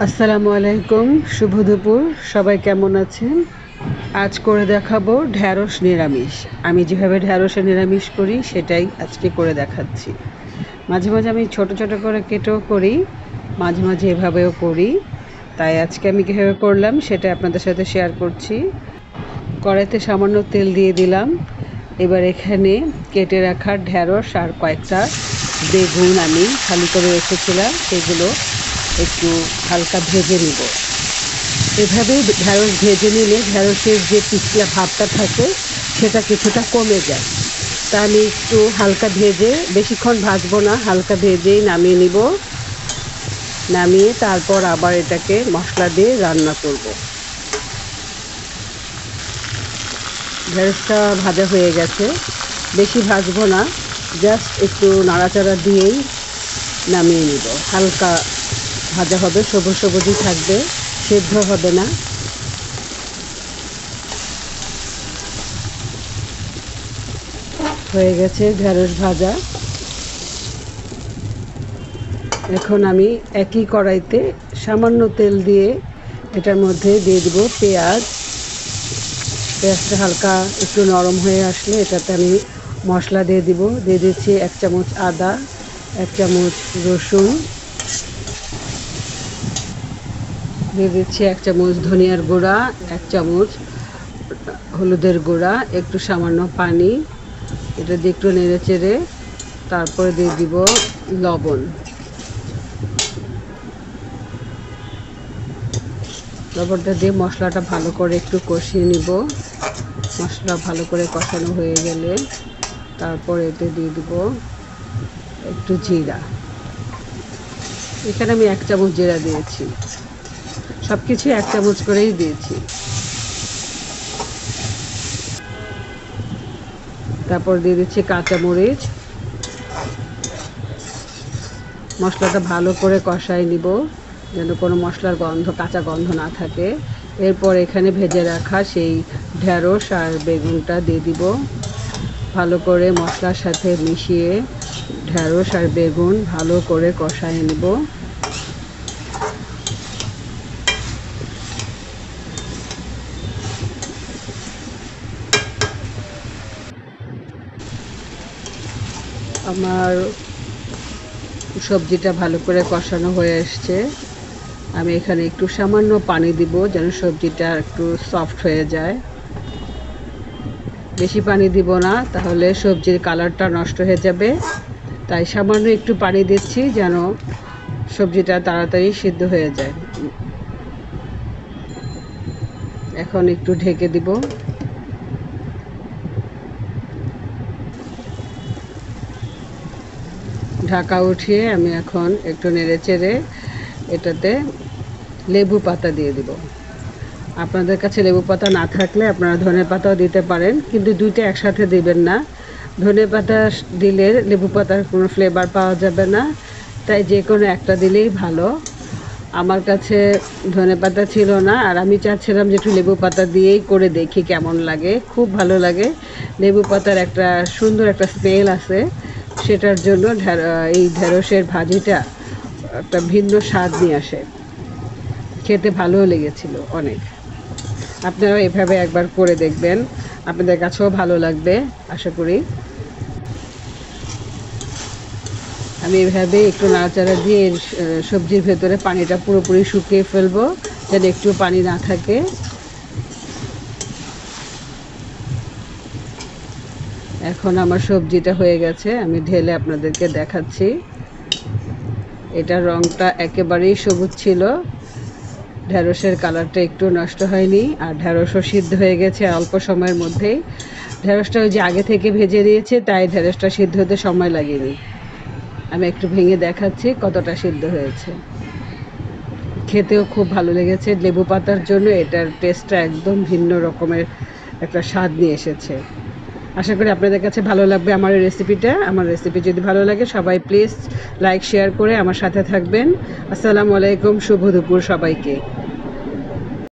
আসসালামু আলাইকুম, শুভ দুপুর। সবাই কেমন আছেন? আজ করে দেখাবো ঢ্যাঁড়স নিরামিষ। আমি যেভাবে ঢ্যাঁড়সে নিরামিষ করি সেটাই আজকে করে দেখাচ্ছি। মাঝে মাঝে আমি ছোট ছোট করে কেটেও করি, মাঝে মাঝে এভাবেও করি। তাই আজকে আমি কীভাবে করলাম সেটা আপনাদের সাথে শেয়ার করছি। কড়াইতে সামান্য তেল দিয়ে দিলাম। এবার এখানে কেটে রাখা ঢ্যাঁড়স আর কয়েকটা বেগুন আমি খালি করে রেখেছিলাম, সেগুলো একটু হালকা ভেজে নিব। এভাবে ঢ্যাঁড়স ভেজে নিলে ঢ্যাঁড়সের যে পিছলা ভাবটা থাকে সেটা কিছুটা কমে যায়। তা আমি একটু হালকা ভেজে, বেশিক্ষণ ভাজবো না, হালকা ভেজেই নামিয়ে নিব। নামিয়ে তারপর আবার এটাকে মশলা দিয়ে রান্না করব। ঢ্যাঁড়সটা ভাজা হয়ে গেছে, বেশি ভাজবো না, জাস্ট একটু নাড়াচাড়া দিয়েই নামিয়ে নিব। হালকা ভাজা হবে, সবুজ সবুজই থাকবে, সেদ্ধ হবে না। হয়ে গেছে ঢ্যাঁড়স ভাজা। এখন আমি একই কড়াইতে সামান্য তেল দিয়ে এটার মধ্যে দিয়ে দিব পেঁয়াজ। পেঁয়াজটা হালকা একটু নরম হয়ে আসলে এটাতে আমি মশলা দিয়ে দিচ্ছি 1 চামচ আদা, 1 চামচ রসুন, দিয়ে দিচ্ছি 1 চামচ ধনিয়ার গুঁড়া, 1 চামচ হলুদের গুঁড়া, একটু সামান্য পানি। এটা দিয়ে একটু নেড়ে চেড়ে তারপরে দিয়ে দিব লবণ। লবণটা দিয়ে মশলাটা ভালো করে একটু কষিয়ে নিব। মশলা ভালো করে কষানো হয়ে গেলে তারপর এতে দিয়ে দিব একটু জিরা। এখানে আমি 1 চামচ জিরা দিয়েছি, সব কিছু 1 চামচ করেই দিয়েছি। তারপর দিয়ে দিচ্ছি কাঁচামরিচ। মশলাটা ভালো করে কষাই নিব যেন কোনো মশলার গন্ধ, কাঁচা গন্ধ না থাকে। এরপর এখানে ভেজে রাখা সেই ঢ্যাঁড়স আর বেগুনটা দিয়ে দিব। ভালো করে মশলার সাথে মিশিয়ে ঢ্যাঁড়স আর বেগুন ভালো করে কষাই নিব। আমার সবজিটা ভালো করে কষানো হয়ে আসছে। আমি এখানে একটু সামান্য পানি দিব যেন সবজিটা একটু সফট হয়ে যায়। বেশি পানি দিব না, তাহলে সবজির কালারটা নষ্ট হয়ে যাবে। তাই সামান্য একটু পানি দিচ্ছি যেন সবজিটা তাড়াতাড়ি সিদ্ধ হয়ে যায়। এখন একটু ঢেকে দিব। ঢাকা উঠিয়ে আমি এখন একটু নেড়ে চেড়ে এটাতে লেবু পাতা দিয়ে দিব। আপনাদের কাছে লেবু পাতা না থাকলে আপনারা ধনেপাতাও দিতে পারেন, কিন্তু দুইটা একসাথে দিবেন না। ধনেপাতা দিলে লেবু পাতার কোনো ফ্লেভার পাওয়া যাবে না, তাই যে কোনো একটা দিলেই ভালো। আমার কাছে ধনেপাতা ছিল না, আর আমি চাচ্ছিলাম যে একটু লেবু পাতা দিয়েই করে দেখি কেমন লাগে। খুব ভালো লাগে, লেবু পাতার একটা সুন্দর একটা স্মেল আছে, সেটার জন্য এই ঢেঁড়সের ভাজিটা একটা ভিন্ন স্বাদ নিয়ে আসে। খেতে ভালোও লেগেছিল অনেক। আপনারাও এভাবে একবার করে দেখবেন, আপনাদের কাছেও ভালো লাগবে আশা করি। আমি এভাবে একটু নাড়াচাড়া দিয়ে সবজির ভেতরে পানিটা পুরোপুরি শুকিয়ে ফেলবো যেন একটু পানি না থাকে। এখন আমার সবজিটা হয়ে গেছে, আমি ঢেলে আপনাদেরকে দেখাচ্ছি। এটার রঙটা একেবারেই সবুজ ছিল, ঢ্যাঁড়সের কালারটা একটু নষ্ট হয়নি, আর ঢ্যাঁড়সও সিদ্ধ হয়ে গেছে অল্প সময়ের মধ্যেই। ঢ্যাঁড়সটা ওই যে আগে থেকে ভেজে দিয়েছে, তাই ঢ্যাঁড়সটা সিদ্ধ হতে সময় লাগেনি। আমি একটু ভেঙে দেখাচ্ছি কতটা সিদ্ধ হয়েছে। খেতেও খুব ভালো লেগেছে, লেবু পাতার জন্য এটার টেস্টটা একদম ভিন্ন রকমের একটা স্বাদ নিয়ে এসেছে। আশা করি আপনাদের কাছে ভালো লাগবে আমার এই রেসিপিটা। আমার রেসিপি যদি ভালো লাগে সবাই প্লিজ লাইক শেয়ার করে আমার সাথে থাকবেন। আসসালামু আলাইকুম, শুভ দুপুর সবাইকে।